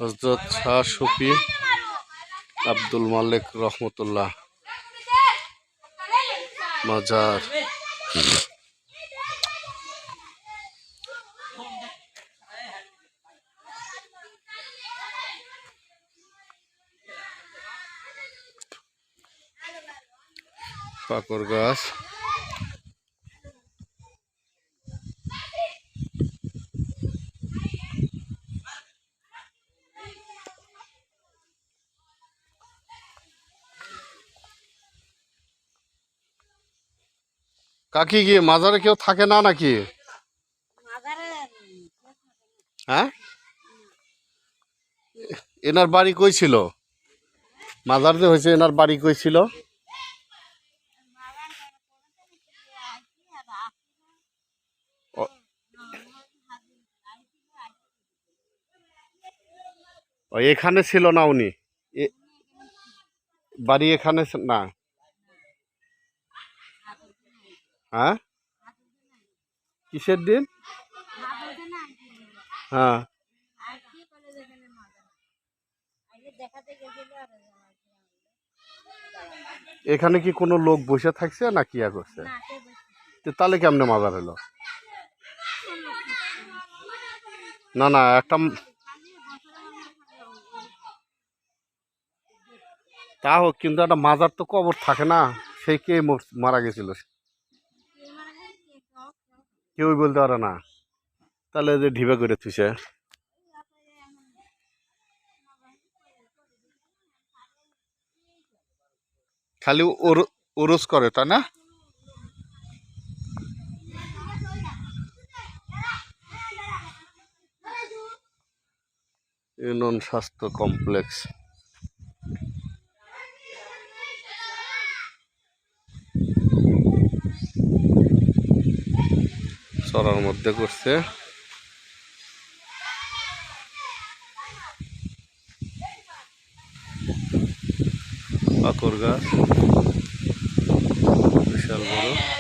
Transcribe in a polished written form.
হযরত শাহ সুফি আব্দুল মালিক রহমতুল্লাহ মাজার। পাকর গাছ, কাকি কি মাজারে কেউ থাকে না নাকি? হ্যাঁ, এনার বাড়ি কই ছিল? মাজার যে হয়েছে এনার বাড়ি কই ছিল? এখানে ছিল না উনি? বাড়ি এখানে না? হ্যাঁ, কিসের দিন? হ্যাঁ, এখানে কি কোনো লোক বসে থাকছে না কি করছে? তাহলে কেমনে মাজার হলো? না না, একটা তা হোক, কিন্তু একটা মাজার তো কবর থাকে না? সেই কে মারা গেছিল কেউই বলতে পারে না। তাহলে যে ঢিবে করে থুইছে, খালি ওরস করে, তাই না? ইউনিয়ন স্বাস্থ্য কমপ্লেক্স চড়ার মধ্যে করছে। পাকর গাছ বিশাল বড়।